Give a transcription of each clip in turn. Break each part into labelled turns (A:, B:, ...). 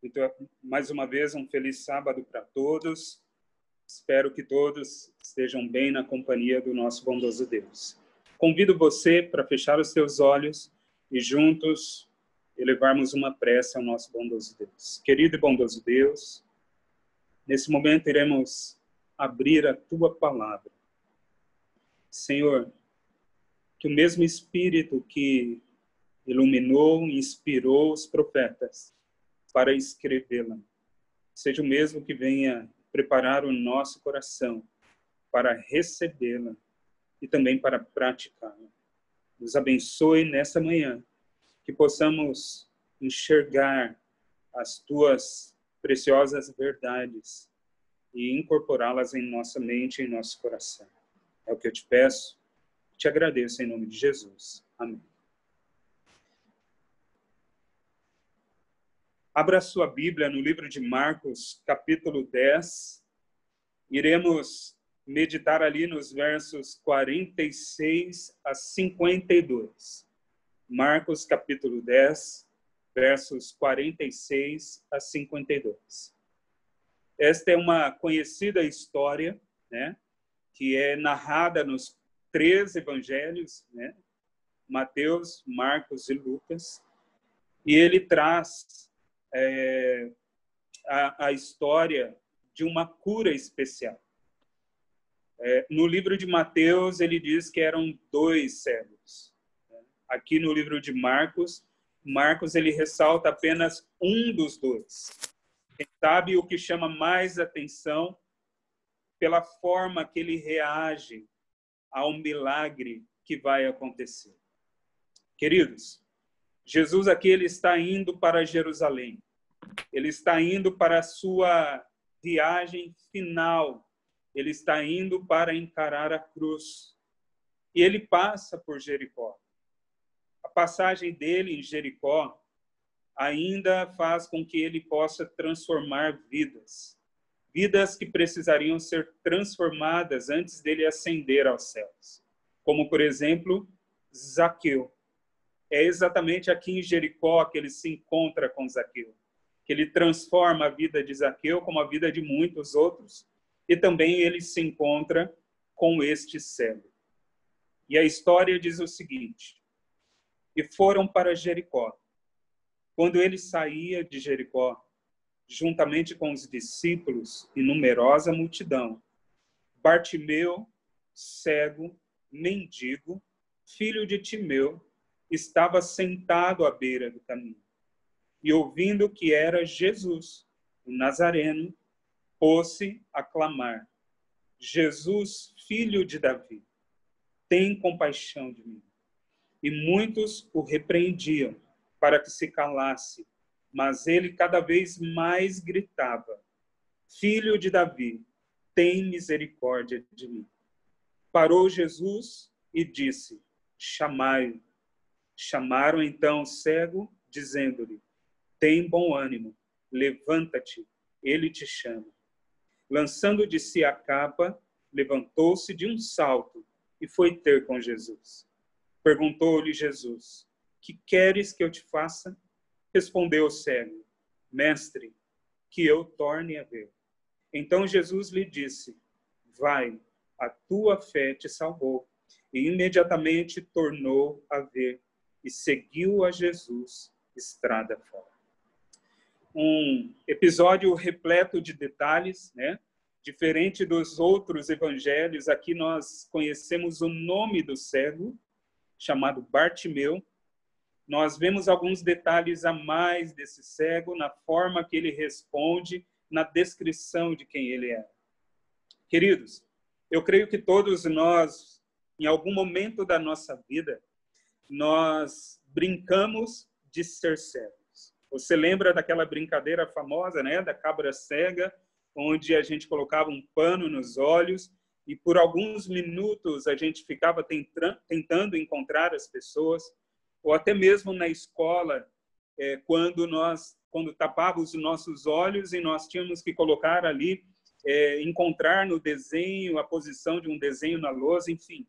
A: Então, mais uma vez, um feliz sábado para todos. Espero que todos estejam bem na companhia do nosso bondoso Deus. Convido você para fechar os seus olhos e juntos elevarmos uma prece ao nosso bondoso Deus. Querido e bondoso Deus, nesse momento iremos abrir a Tua palavra. Senhor, que o mesmo Espírito que iluminou e inspirou os profetas para escrevê-la, seja o mesmo que venha preparar o nosso coração para recebê-la e também para praticá-la. Nos abençoe nessa manhã, que possamos enxergar as Tuas preciosas verdades e incorporá-las em nossa mente e em nosso coração. É o que eu te peço, te agradeço em nome de Jesus. Amém. Abra sua Bíblia no livro de Marcos, capítulo 10. Iremos meditar ali nos versos 46 a 52. Marcos, capítulo 10, versos 46 a 52. Esta é uma conhecida história, né, que é narrada nos 3 evangelhos, né, Mateus, Marcos e Lucas, e ele traz a história de uma cura especial. No livro de Mateus, ele diz que eram 2 cegos. Aqui no livro de Marcos, ele ressalta apenas um dos 2. Quem sabe o que chama mais atenção pela forma que ele reage ao milagre que vai acontecer. Queridos, Jesus aqui ele está indo para Jerusalém. Ele está indo para a sua viagem final. Ele está indo para encarar a cruz. E ele passa por Jericó. A passagem dele em Jericó ainda faz com que ele possa transformar vidas. Vidas que precisariam ser transformadas antes dele ascender aos céus. Como, por exemplo, Zaqueu. É exatamente aqui em Jericó que ele se encontra com Zaqueu, que ele transforma a vida de Zaqueu como a vida de muitos outros, e também ele se encontra com este cego. E a história diz o seguinte: e foram para Jericó. Quando ele saía de Jericó, juntamente com os discípulos e numerosa multidão, Bartimeu, cego, mendigo, filho de Timeu, estava sentado à beira do caminho. E ouvindo que era Jesus, o Nazareno, pôs-se a clamar: Jesus, filho de Davi, tem compaixão de mim. E muitos o repreendiam para que se calasse, mas ele cada vez mais gritava: Filho de Davi, tem misericórdia de mim. Parou Jesus e disse: chamai-o. Chamaram então o cego, dizendo-lhe: tem bom ânimo, levanta-te, ele te chama. Lançando de si a capa, levantou-se de um salto e foi ter com Jesus. Perguntou-lhe Jesus: que queres que eu te faça? Respondeu o cego: mestre, que eu torne a ver. Então Jesus lhe disse: vai, a tua fé te salvou. E imediatamente tornou a ver e seguiu a Jesus estrada fora. Um episódio repleto de detalhes, né? Diferente dos outros evangelhos, aqui nós conhecemos o nome do cego, chamado Bartimeu. Nós vemos alguns detalhes a mais desse cego, na forma que ele responde, na descrição de quem ele é. Queridos, eu creio que todos nós, em algum momento da nossa vida, nós brincamos de ser cegos. Você lembra daquela brincadeira famosa, né, da cabra cega, onde a gente colocava um pano nos olhos e por alguns minutos a gente ficava tentando encontrar as pessoas, ou até mesmo na escola, quando tapávamos os nossos olhos e nós tínhamos que colocar ali, encontrar no desenho a posição de um desenho na lousa, enfim.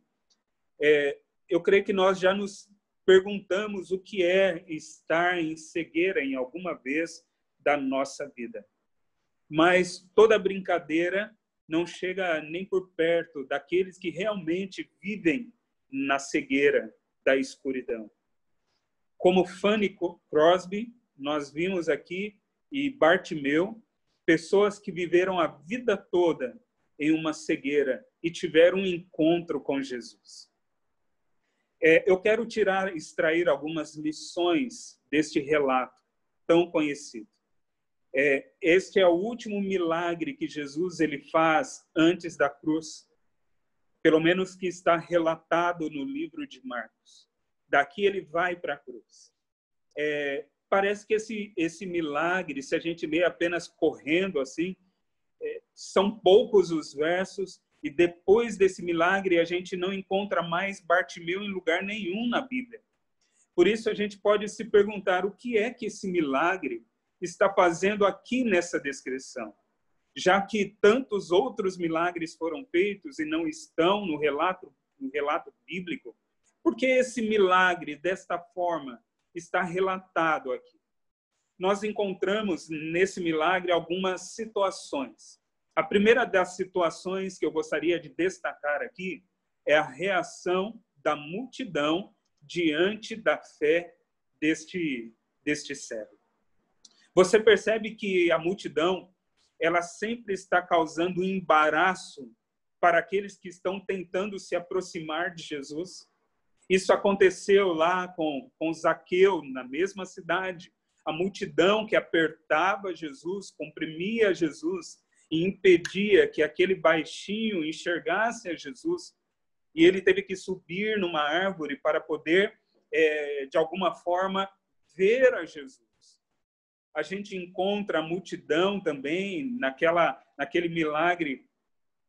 A: Eu creio que nós já nos perguntamos o que é estar em cegueira em alguma vez da nossa vida. Mas toda brincadeira não chega nem por perto daqueles que realmente vivem na cegueira da escuridão. Como Fanny Crosby, nós vimos aqui, e Bartimeu, pessoas que viveram a vida toda em uma cegueira e tiveram um encontro com Jesus. Eu quero extrair algumas lições deste relato tão conhecido. Este é o último milagre que Jesus ele faz antes da cruz, pelo menos que está relatado no livro de Marcos. Daqui ele vai para a cruz. Parece que esse milagre, se a gente lê apenas correndo assim, são poucos os versos, e depois desse milagre a gente não encontra mais Bartimeu em lugar nenhum na Bíblia. Por isso a gente pode se perguntar o que é que esse milagre está fazendo aqui nessa descrição. Já que tantos outros milagres foram feitos e não estão no relato bíblico, por que esse milagre, desta forma, está relatado aqui? Nós encontramos nesse milagre algumas situações. A primeira das situações que eu gostaria de destacar aqui é a reação da multidão diante da fé deste cego. Você percebe que a multidão, ela sempre está causando embaraço para aqueles que estão tentando se aproximar de Jesus. Isso aconteceu lá com Zaqueu, na mesma cidade. A multidão que apertava Jesus, comprimia Jesus e impedia que aquele baixinho enxergasse a Jesus. E ele teve que subir numa árvore para poder, de alguma forma, ver a Jesus. A gente encontra a multidão também naquele milagre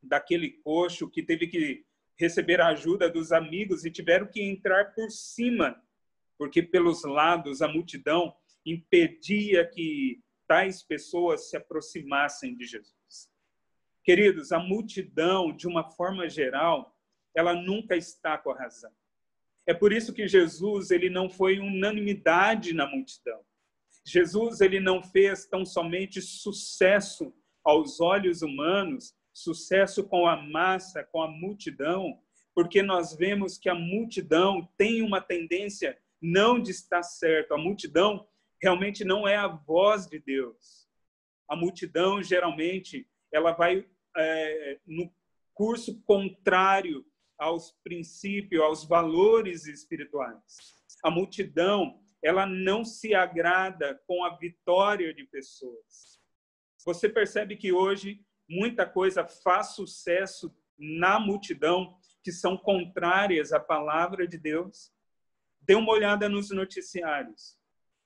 A: daquele coxo que teve que receber a ajuda dos amigos e tiveram que entrar por cima, porque pelos lados a multidão impedia que tais pessoas se aproximassem de Jesus. Queridos, a multidão, de uma forma geral, ela nunca está com a razão. É por isso que Jesus ele não foi unanimidade na multidão. Jesus ele não fez tão somente sucesso aos olhos humanos, sucesso com a massa, com a multidão, porque nós vemos que a multidão tem uma tendência não de estar certo. A multidão realmente não é a voz de Deus. A multidão, geralmente, ela vai no curso contrário aos princípios, aos valores espirituais. A multidão, ela não se agrada com a vitória de pessoas. Você percebe que hoje muita coisa faz sucesso na multidão que são contrárias à palavra de Deus? Dê uma olhada nos noticiários.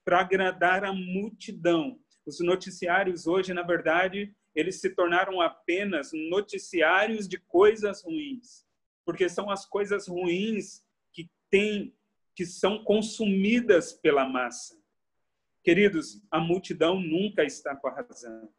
A: Para agradar a multidão. Os noticiários hoje, na verdade, eles se tornaram apenas noticiários de coisas ruins. Porque são as coisas ruins que são consumidas pela massa. Queridos, a multidão nunca está com a razão.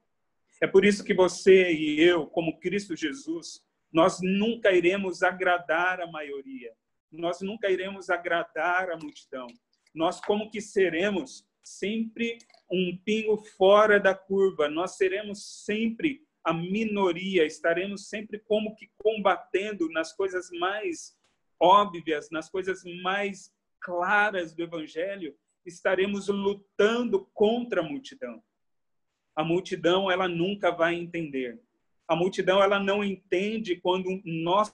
A: É por isso que você e eu, como Cristo Jesus, nós nunca iremos agradar a maioria. Nós nunca iremos agradar a multidão. Nós como que seremos sempre um pingo fora da curva. Nós seremos sempre a minoria. Estaremos sempre como que combatendo nas coisas mais óbvias, nas coisas mais claras do Evangelho. Estaremos lutando contra a multidão. A multidão, ela nunca vai entender. A multidão, ela não entende quando nós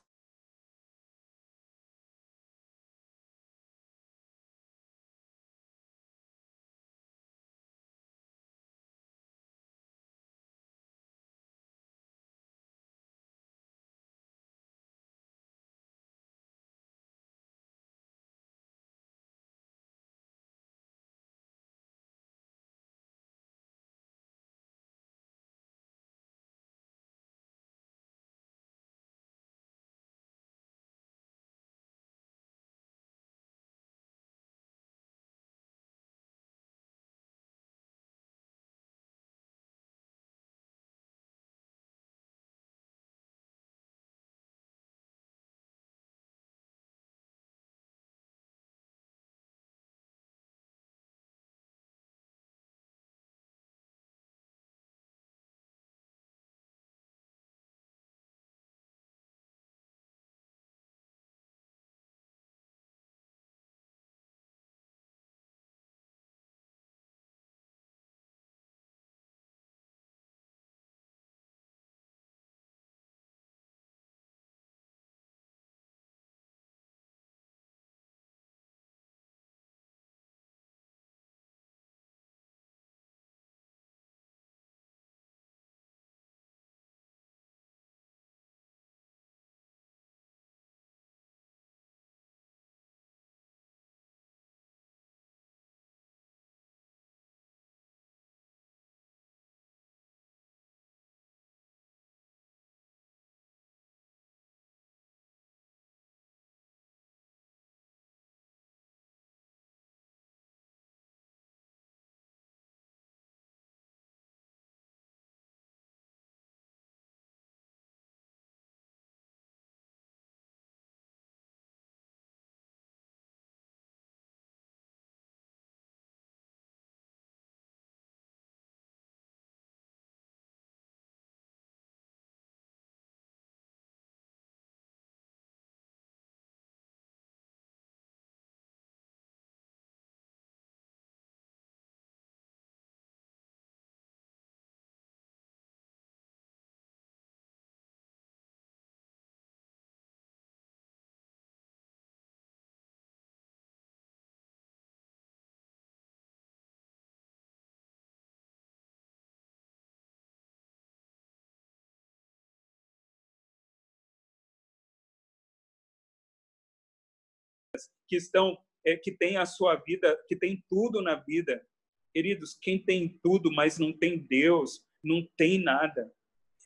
A: que estão, que têm a sua vida, que têm tudo na vida. Queridos, quem tem tudo, mas não tem Deus, não tem nada.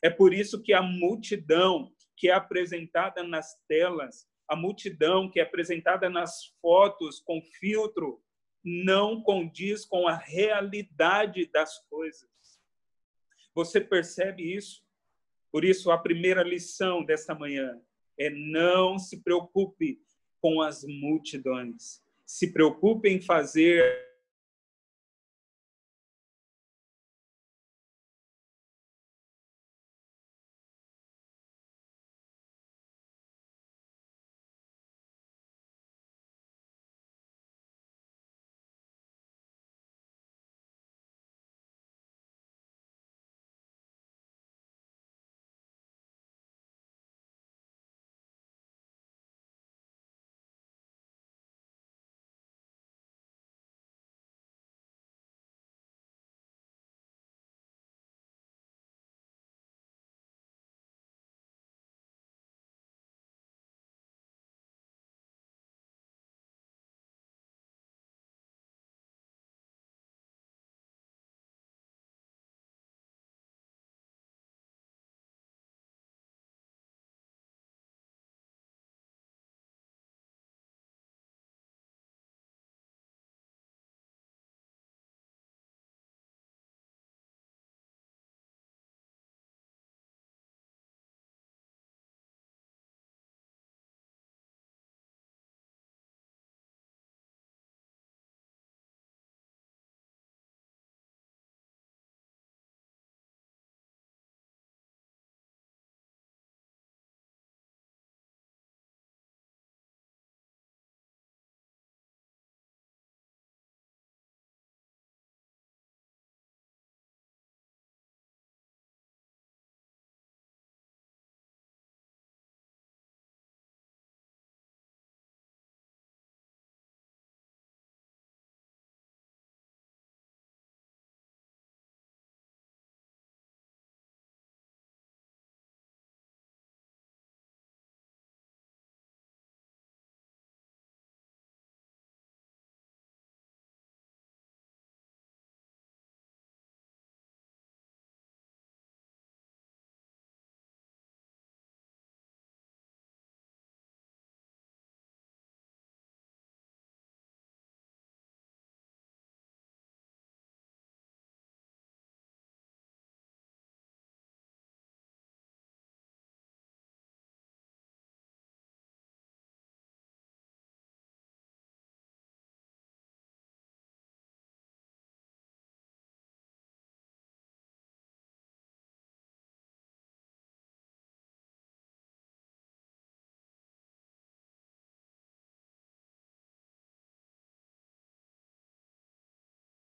A: É por isso que a multidão que é apresentada nas telas, a multidão que é apresentada nas fotos com filtro, não condiz com a realidade das coisas. Você percebe isso? Por isso, a primeira lição desta manhã é: não se preocupe com as multidões. Se preocupe em fazer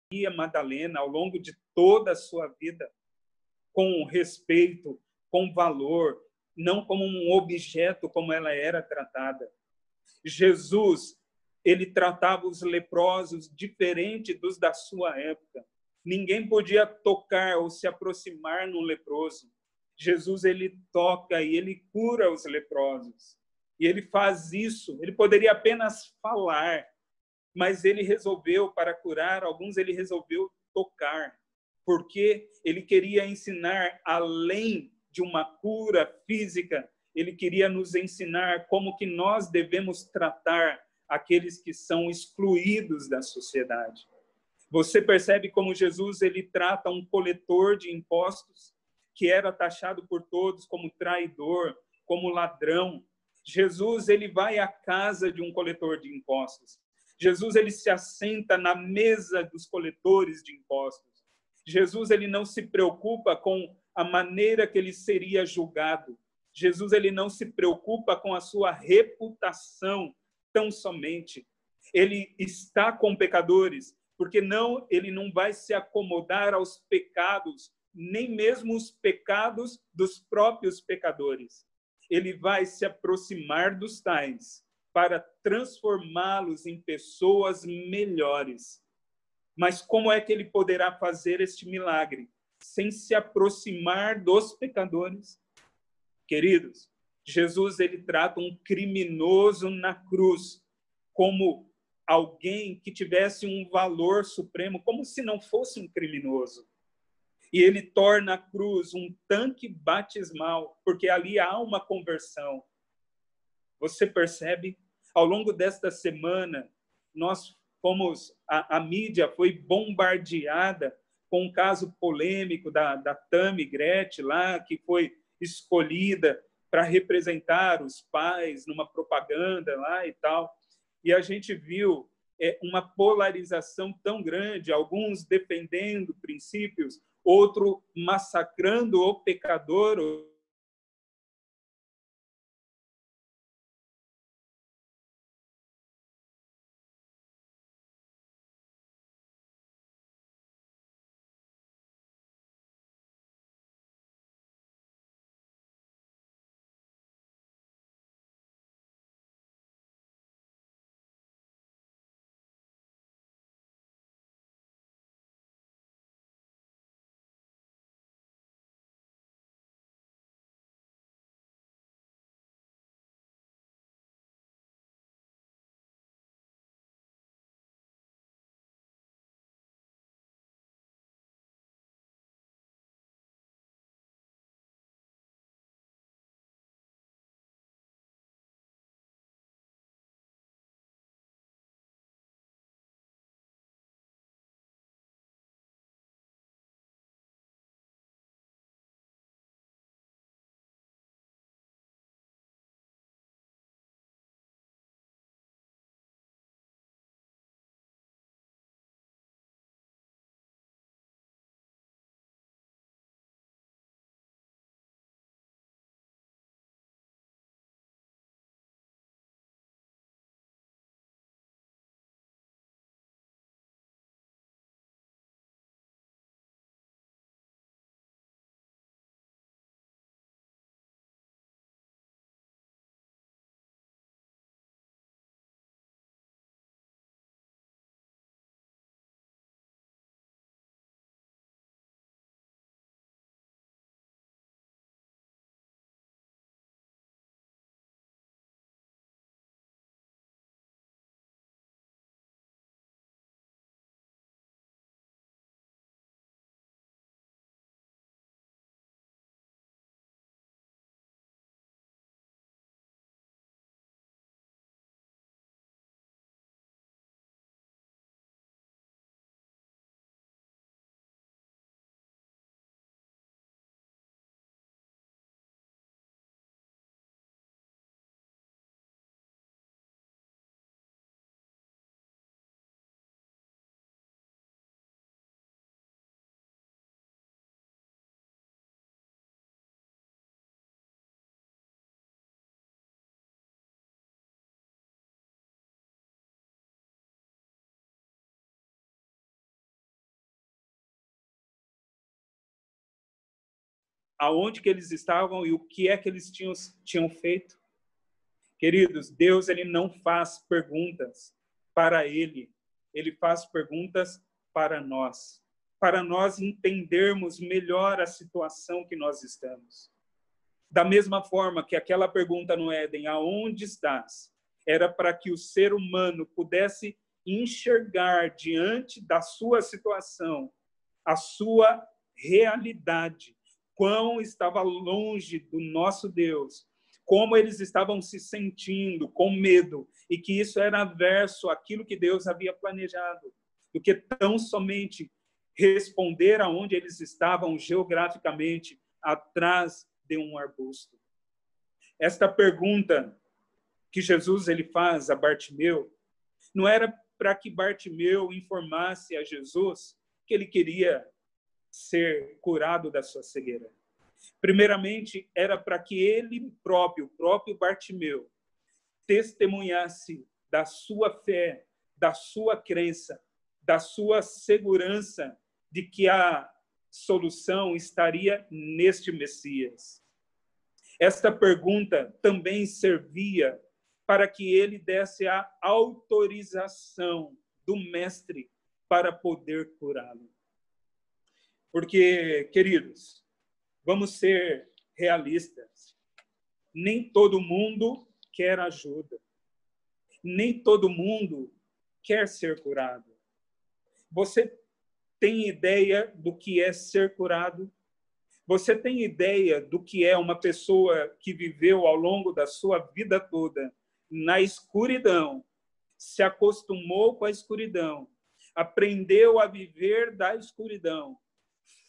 A: Maria Madalena, ao longo de toda a sua vida, com respeito, com valor, não como um objeto como ela era tratada. Jesus, ele tratava os leprosos diferente dos da sua época. Ninguém podia tocar ou se aproximar no leproso. Jesus, ele toca e ele cura os leprosos. E ele faz isso. Ele poderia apenas falar, mas ele resolveu, para curar alguns, ele resolveu tocar, porque ele queria ensinar, além de uma cura física, ele queria nos ensinar como que nós devemos tratar aqueles que são excluídos da sociedade. Você percebe como Jesus, ele trata um coletor de impostos, que era taxado por todos como traidor, como ladrão. Jesus, ele vai à casa de um coletor de impostos. Jesus, ele se assenta na mesa dos coletores de impostos. Jesus, ele não se preocupa com a maneira que ele seria julgado. Jesus, ele não se preocupa com a sua reputação tão somente. Ele está com pecadores, porque ele não vai se acomodar aos pecados, nem mesmo os pecados dos próprios pecadores. Ele vai se aproximar dos tais, para transformá-los em pessoas melhores. Mas como é que ele poderá fazer este milagre sem se aproximar dos pecadores? Queridos, Jesus, ele trata um criminoso na cruz como alguém que tivesse um valor supremo, como se não fosse um criminoso. E ele torna a cruz um tanque batismal, porque ali há uma conversão. Você percebe? Ao longo desta semana, a mídia foi bombardeada com um caso polêmico da Tammy Gretchen lá, que foi escolhida para representar os pais numa propaganda lá e tal. E a gente viu uma polarização tão grande, alguns defendendo princípios, outro massacrando o pecador. Aonde que eles estavam e o que é que eles tinham feito. Queridos, Deus ele não faz perguntas para ele faz perguntas para nós entendermos melhor a situação que nós estamos. Da mesma forma que aquela pergunta no Éden, aonde estás? Era para que o ser humano pudesse enxergar diante da sua situação, a sua realidade, quão estava longe do nosso Deus, como eles estavam se sentindo com medo, e que isso era averso àquilo que Deus havia planejado, do que tão somente responder aonde eles estavam geograficamente, atrás de um arbusto. Esta pergunta que Jesus ele faz a Bartimeu, não era para que Bartimeu informasse a Jesus que ele queria ser curado da sua cegueira. Primeiramente, era para que ele próprio, o próprio Bartimeu, testemunhasse da sua fé, da sua crença, da sua segurança de que a solução estaria neste Messias. Esta pergunta também servia para que ele desse a autorização do mestre para poder curá-lo. Porque, queridos, vamos ser realistas. Nem todo mundo quer ajuda. Nem todo mundo quer ser curado. Você tem ideia do que é ser curado? Você tem ideia do que é uma pessoa que viveu ao longo da sua vida toda na escuridão, se acostumou com a escuridão, aprendeu a viver da escuridão,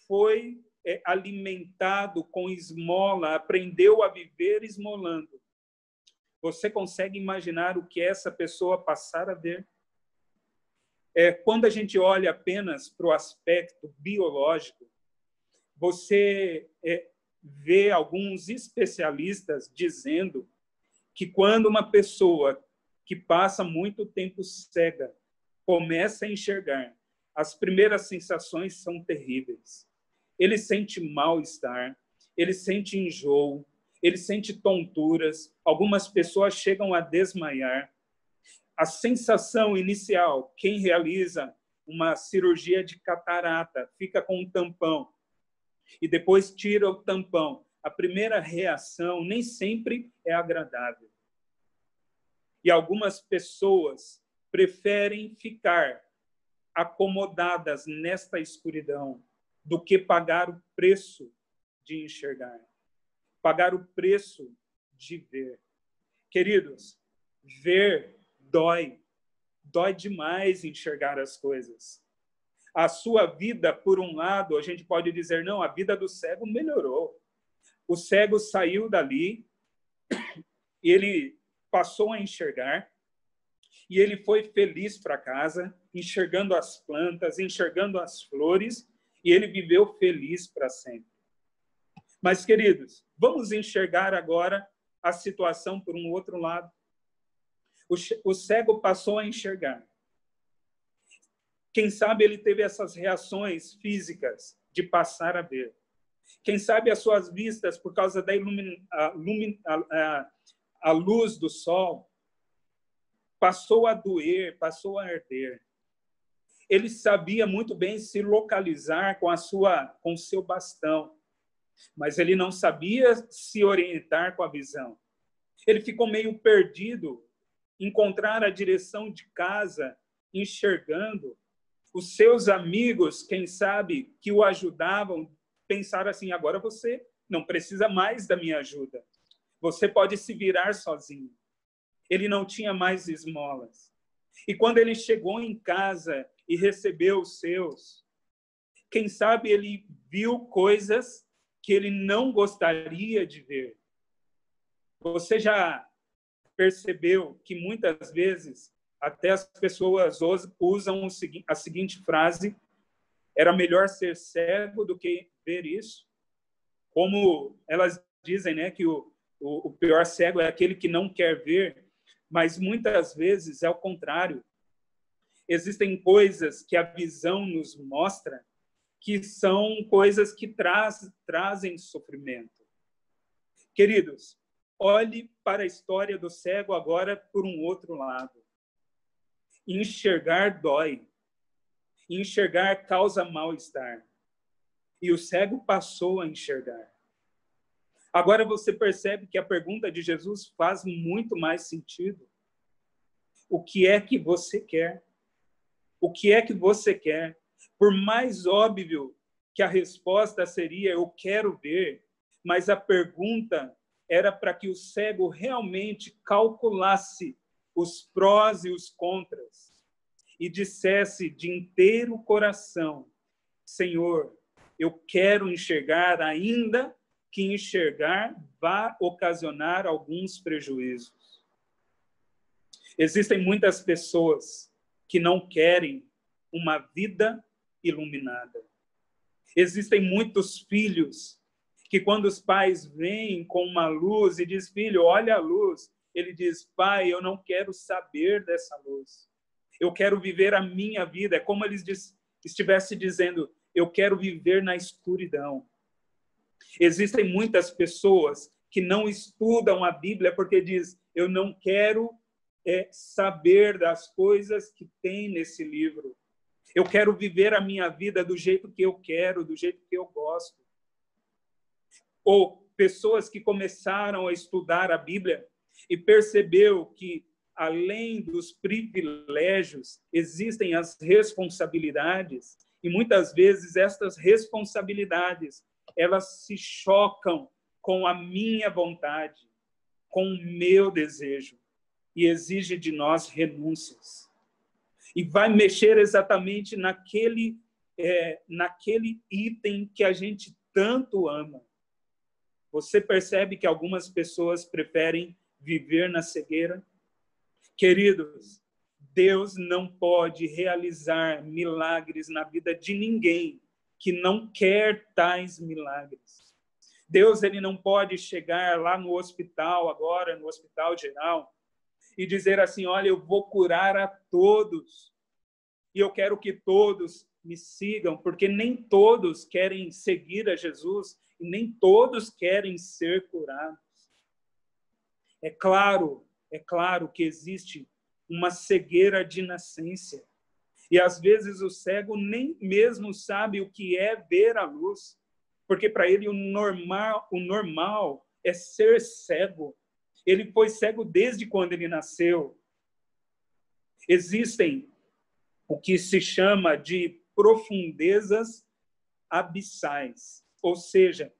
A: foi alimentado com esmola, aprendeu a viver esmolando. Você consegue imaginar o que essa pessoa passar a ver? Quando a gente olha apenas para o aspecto biológico, você vê alguns especialistas dizendo que quando uma pessoa que passa muito tempo cega começa a enxergar, as primeiras sensações são terríveis. Ele sente mal-estar, ele sente enjoo, ele sente tonturas, algumas pessoas chegam a desmaiar. A sensação inicial, quem realiza uma cirurgia de catarata, fica com um tampão e depois tira o tampão. A primeira reação nem sempre é agradável. E algumas pessoas preferem ficar acomodadas nesta escuridão do que pagar o preço de enxergar, pagar o preço de ver. Queridos, ver dói demais enxergar as coisas. A sua vida, por um lado, a gente pode dizer, não, a vida do cego melhorou. O cego saiu dali, ele passou a enxergar, e ele foi feliz para casa, enxergando as plantas, enxergando as flores, e ele viveu feliz para sempre. Mas, queridos, vamos enxergar agora a situação por um outro lado. O cego passou a enxergar. Quem sabe ele teve essas reações físicas de passar a ver. Quem sabe as suas vistas, por causa da a luz do sol, passou a doer, passou a arder. Ele sabia muito bem se localizar com o seu bastão, mas ele não sabia se orientar com a visão. Ele ficou meio perdido, encontrar a direção de casa, enxergando. Os seus amigos, quem sabe, que o ajudavam, pensaram assim, agora você não precisa mais da minha ajuda. Você pode se virar sozinho. Ele não tinha mais esmolas. E quando ele chegou em casa e recebeu os seus, quem sabe ele viu coisas que ele não gostaria de ver. Você já percebeu que muitas vezes até as pessoas usam a seguinte frase: era melhor ser cego do que ver isso? Como elas dizem, né, que o pior cego é aquele que não quer ver, mas muitas vezes é o contrário. Existem coisas que a visão nos mostra que são coisas que trazem sofrimento. Queridos, olhe para a história do cego agora por um outro lado. Enxergar dói. Enxergar causa mal-estar. E o cego passou a enxergar. Agora você percebe que a pergunta de Jesus faz muito mais sentido. O que é que você quer? O que é que você quer? Por mais óbvio que a resposta seria eu quero ver, mas a pergunta era para que o cego realmente calculasse os prós e os contras e dissesse de inteiro coração: Senhor, eu quero enxergar, ainda que enxergar vá ocasionar alguns prejuízos. Existem muitas pessoas que não querem uma vida iluminada. Existem muitos filhos que, quando os pais vêm com uma luz e diz, filho, olha a luz, ele diz, pai, eu não quero saber dessa luz. Eu quero viver a minha vida. É como eles estivessem dizendo, eu quero viver na escuridão. Existem muitas pessoas que não estudam a Bíblia porque diz, eu não quero saber das coisas que tem nesse livro. Eu quero viver a minha vida do jeito que eu quero, do jeito que eu gosto. Ou pessoas que começaram a estudar a Bíblia e percebeu que além dos privilégios, existem as responsabilidades, e muitas vezes estas responsabilidades, elas se chocam com a minha vontade, com o meu desejo, e exige de nós renúncias. E vai mexer exatamente naquele item que a gente tanto ama. Você percebe que algumas pessoas preferem viver na cegueira? Queridos, Deus não pode realizar milagres na vida de ninguém que não quer tais milagres. Deus, ele não pode chegar lá no hospital agora, no hospital geral, e dizer assim, olha, eu vou curar a todos, e eu quero que todos me sigam, porque nem todos querem seguir a Jesus, e nem todos querem ser curados. É claro que existe uma cegueira de nascença. E às vezes o cego nem mesmo sabe o que é ver a luz, porque para ele o normal é ser cego. Ele foi cego desde quando ele nasceu. Existem o que se chama de profundezas abissais, ou seja,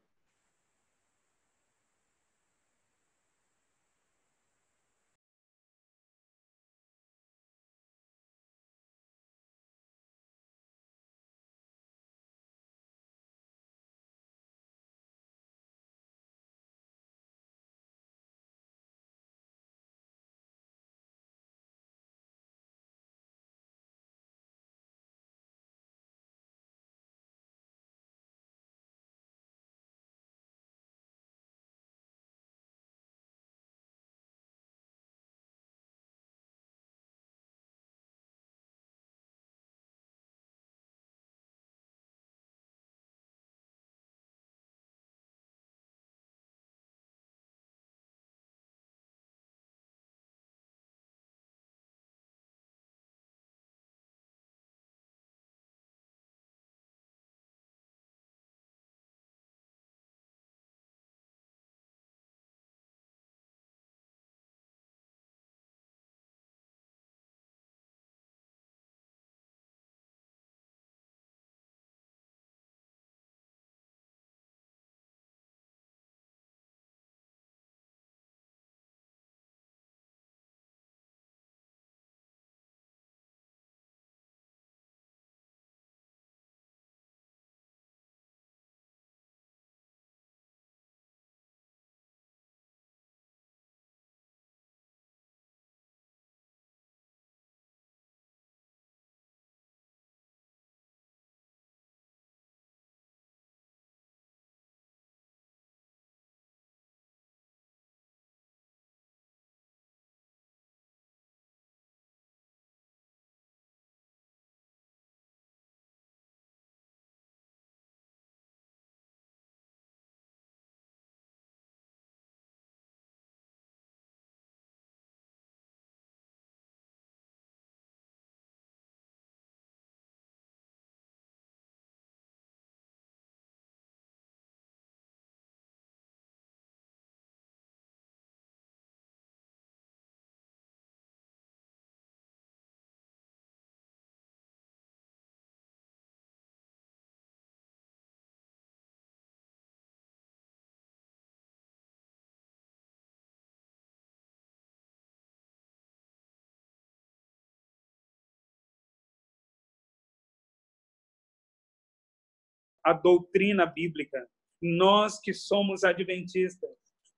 A: a doutrina bíblica. Nós que somos adventistas,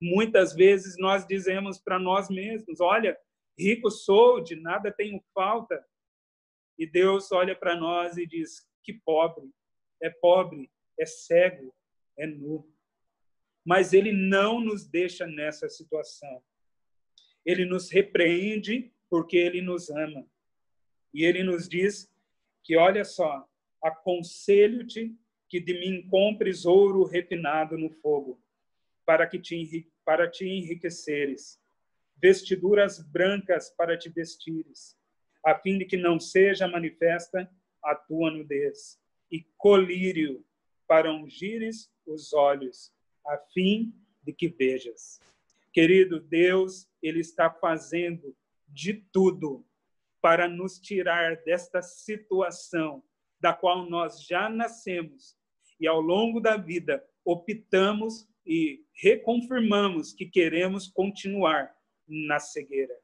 A: muitas vezes nós dizemos para nós mesmos, olha, rico sou, de nada tenho falta. E Deus olha para nós e diz, que pobre, é cego, é nu. Mas ele não nos deixa nessa situação. Ele nos repreende porque ele nos ama. E ele nos diz que, olha só, aconselho-te que de mim compres ouro refinado no fogo, para te enriqueceres, vestiduras brancas para te vestires, a fim de que não seja manifesta a tua nudez, e colírio para ungires os olhos, a fim de que vejas. Querido Deus, ele está fazendo de tudo para nos tirar desta situação da qual nós já nascemos e ao longo da vida optamos e reconfirmamos que queremos continuar na cegueira.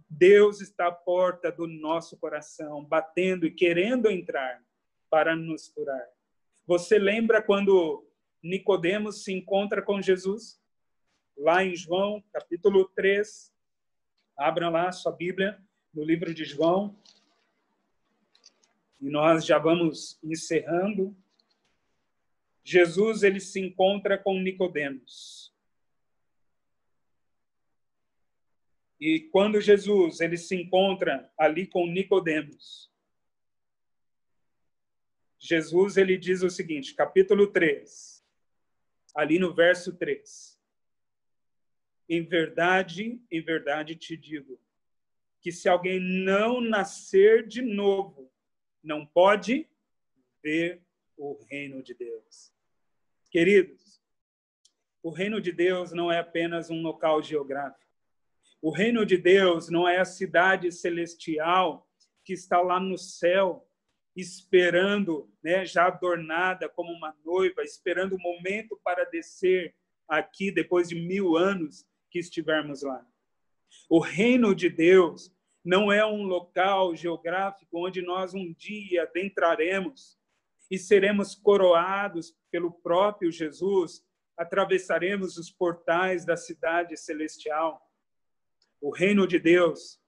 A: Deus está à porta do nosso coração, batendo e querendo entrar para nos curar. Você lembra quando Nicodemos se encontra com Jesus? Lá em João, capítulo 3. Abram lá a sua Bíblia, no livro de João. E nós já vamos encerrando. Jesus, ele se encontra com Nicodemos. E quando Jesus, ele se encontra ali com Nicodemos, Jesus, ele diz o seguinte, capítulo 3, ali no verso 3. Em verdade te digo, que se alguém não nascer de novo, não pode ver o reino de Deus. Queridos, o reino de Deus não é apenas um local geográfico. O reino de Deus não é a cidade celestial que está lá no céu, esperando, né, já adornada como uma noiva, esperando o momento para descer aqui depois de 1000 anos que estivermos lá. O reino de Deus não é um local geográfico onde nós um dia adentraremos e seremos coroados pelo próprio Jesus, atravessaremos os portais da cidade celestial. O reino de Deus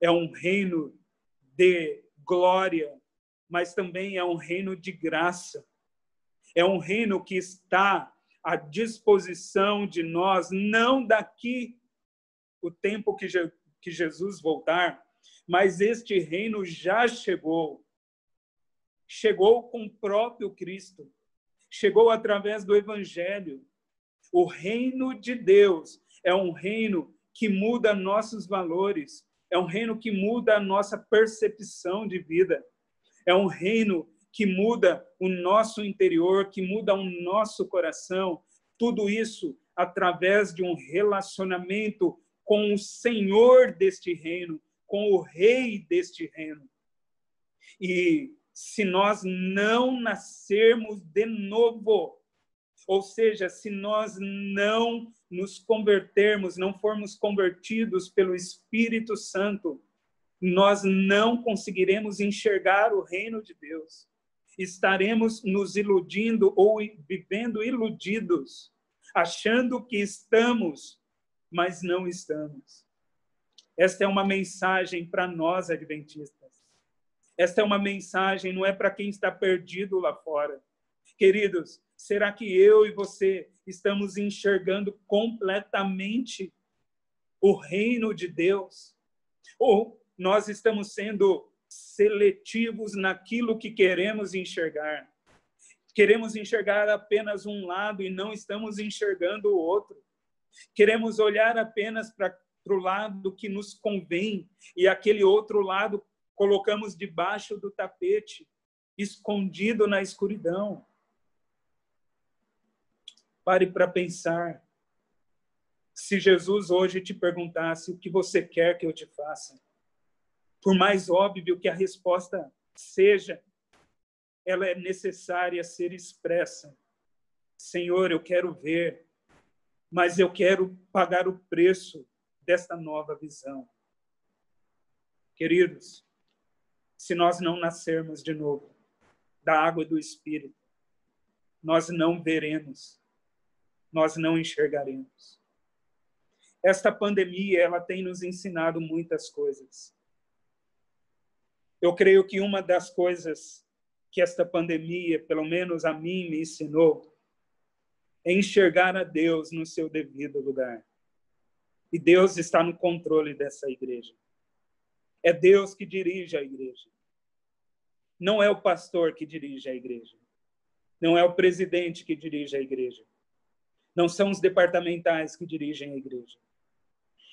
A: é um reino de glória, mas também é um reino de graça. É um reino que está à disposição de nós, não daqui o tempo que Jesus voltar, mas este reino já chegou. Chegou com o próprio Cristo. Chegou através do Evangelho. O reino de Deus é um reino que muda nossos valores. É um reino que muda a nossa percepção de vida. É um reino que muda o nosso interior, que muda o nosso coração. Tudo isso através de um relacionamento com o Senhor deste reino, com o Rei deste reino. E se nós não nascermos de novo, ou seja, se nós não nos convertermos, não formos convertidos pelo Espírito Santo, nós não conseguiremos enxergar o reino de Deus. Estaremos nos iludindo ou vivendo iludidos, achando que estamos, mas não estamos. Esta é uma mensagem para nós, adventistas. Esta é uma mensagem, não é para quem está perdido lá fora. Queridos, será que eu e você estamos enxergando completamente o reino de Deus? Ou nós estamos sendo seletivos naquilo que queremos enxergar? Queremos enxergar apenas um lado e não estamos enxergando o outro. Queremos olhar apenas para o lado que nos convém e aquele outro lado colocamos debaixo do tapete, escondido na escuridão. Pare para pensar. Se Jesus hoje te perguntasse o que você quer que eu te faça, por mais óbvio que a resposta seja, ela é necessária ser expressa. Senhor, eu quero ver, mas eu quero pagar o preço desta nova visão. Queridos, se nós não nascermos de novo da água e do Espírito, nós não veremos, nós não enxergaremos. Esta pandemia, ela tem nos ensinado muitas coisas. Eu creio que uma das coisas que esta pandemia, pelo menos a mim, me ensinou, é enxergar a Deus no seu devido lugar. E Deus está no controle dessa igreja. É Deus que dirige a igreja. Não é o pastor que dirige a igreja. Não é o presidente que dirige a igreja. Não são os departamentais que dirigem a igreja.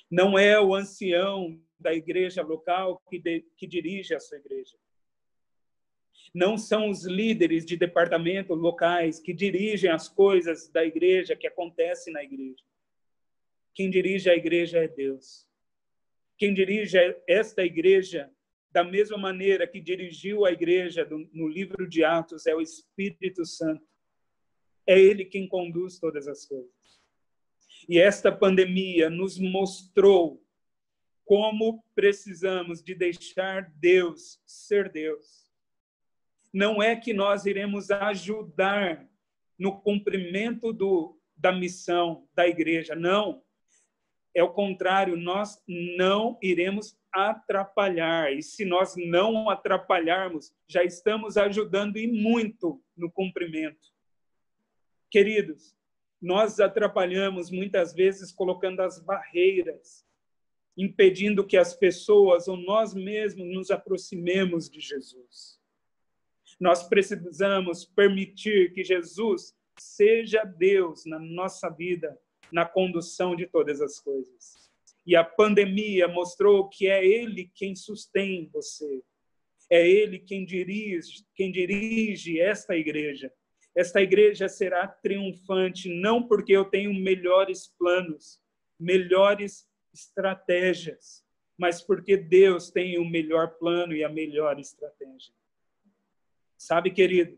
A: Não é o ancião da igreja local que dirige a sua igreja. Não são os líderes de departamento locais que dirigem as coisas da igreja, que acontecem na igreja. Quem dirige a igreja é Deus. Quem dirige esta igreja, da mesma maneira que dirigiu a igreja no livro de Atos, é o Espírito Santo. É Ele quem conduz todas as coisas. E esta pandemia nos mostrou como precisamos de deixar Deus ser Deus. Não é que nós iremos ajudar no cumprimento da missão da igreja, não. É o contrário, nós não iremos atrapalhar. E se nós não atrapalharmos, já estamos ajudando e muito no cumprimento. Queridos, nós atrapalhamos muitas vezes colocando as barreiras, impedindo que as pessoas ou nós mesmos nos aproximemos de Jesus. Nós precisamos permitir que Jesus seja Deus na nossa vida, na condução de todas as coisas. E a pandemia mostrou que é Ele quem sustém você. É Ele quem dirige esta igreja. Esta igreja será triunfante, não porque eu tenho melhores planos, melhores estratégias, mas porque Deus tem o melhor plano e a melhor estratégia. Sabe, querido,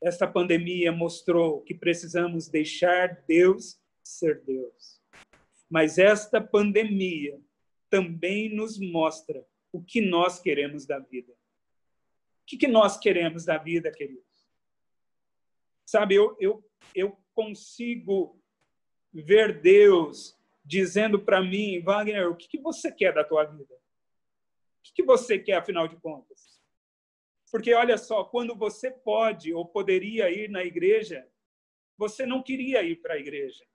A: esta pandemia mostrou que precisamos deixar Deus ser Deus. Mas esta pandemia também nos mostra o que nós queremos da vida. O que nós queremos da vida, queridos? Sabe, eu consigo ver Deus dizendo para mim, Wagner, o que você quer da tua vida? O que você quer, afinal de contas? Porque, olha só, quando você pode ou poderia ir na igreja, você não queria ir para a igreja.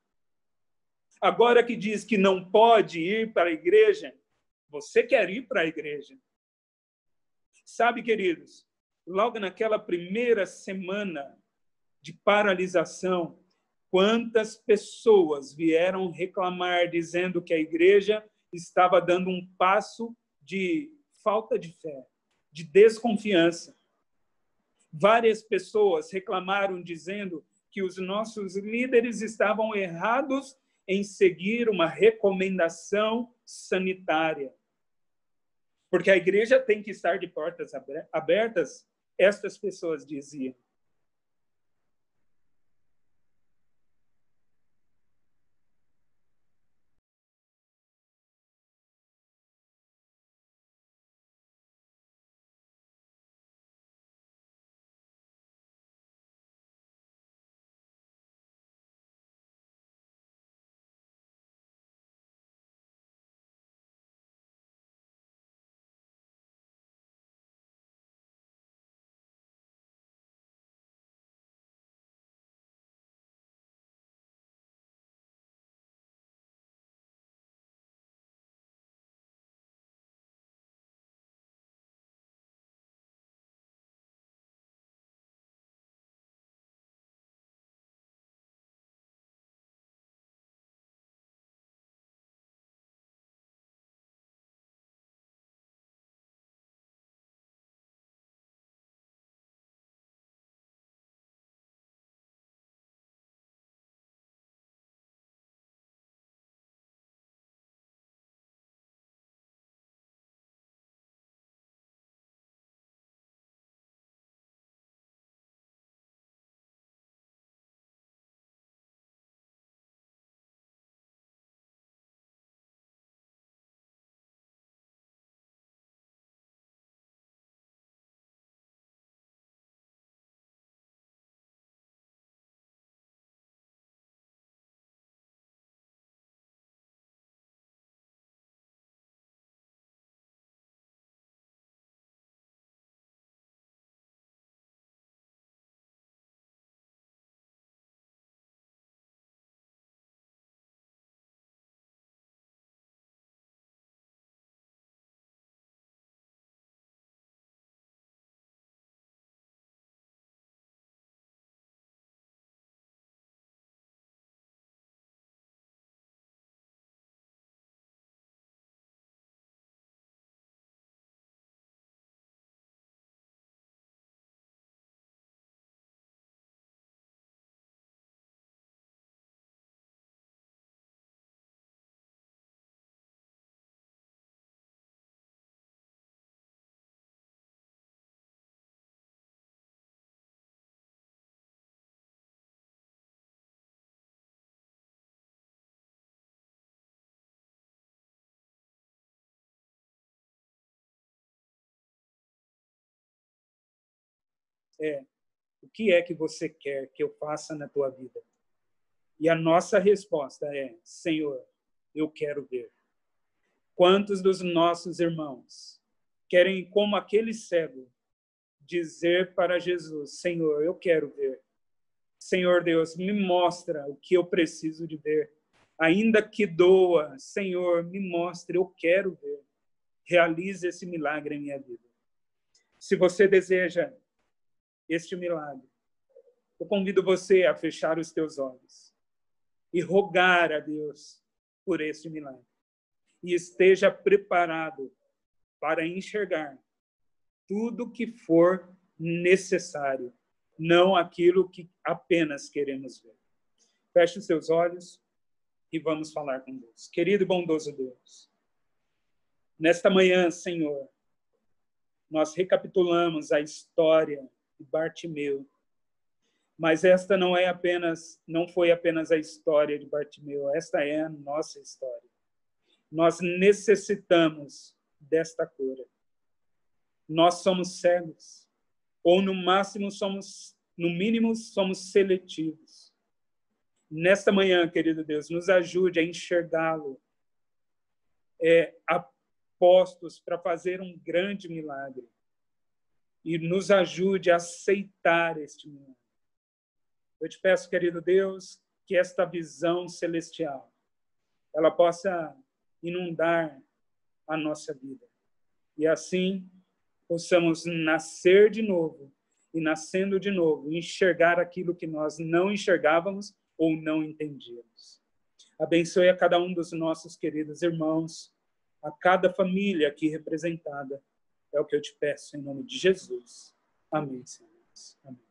A: Agora que diz que não pode ir para a igreja, você quer ir para a igreja. Sabe, queridos, logo naquela primeira semana de paralisação, quantas pessoas vieram reclamar, dizendo que a igreja estava dando um passo de falta de fé, de desconfiança. Várias pessoas reclamaram, dizendo que os nossos líderes estavam errados em seguir uma recomendação sanitária. Porque a igreja tem que estar de portas abertas, estas pessoas diziam. é: o que é que você quer que eu faça na tua vida? E a nossa resposta é: Senhor, eu quero ver. Quantos dos nossos irmãos querem, como aquele cego, dizer para Jesus: Senhor, eu quero ver. Senhor Deus, me mostra o que eu preciso de ver. Ainda que doa, Senhor, me mostre, eu quero ver. Realize esse milagre em minha vida. Se você deseja este milagre, eu convido você a fechar os teus olhos e rogar a Deus por este milagre. E esteja preparado para enxergar tudo que for necessário, não aquilo que apenas queremos ver. Feche os seus olhos e vamos falar com Deus. Querido e bondoso Deus, nesta manhã, Senhor, nós recapitulamos a história de Bartimeu, mas esta não foi apenas a história de Bartimeu, esta é a nossa história. Nós necessitamos desta cura. Nós somos cegos, ou no mínimo somos seletivos. Nesta manhã, querido Deus, nos ajude a enxergá-lo, apostos para fazer um grande milagre, e nos ajude a aceitar este milagre. Eu te peço, querido Deus, que esta visão celestial ela possa inundar a nossa vida, e assim possamos nascer de novo, e nascendo de novo, enxergar aquilo que nós não enxergávamos ou não entendíamos. Abençoe a cada um dos nossos queridos irmãos, a cada família aqui representada. É o que eu te peço em nome de Jesus. Amém, Senhor. Amém.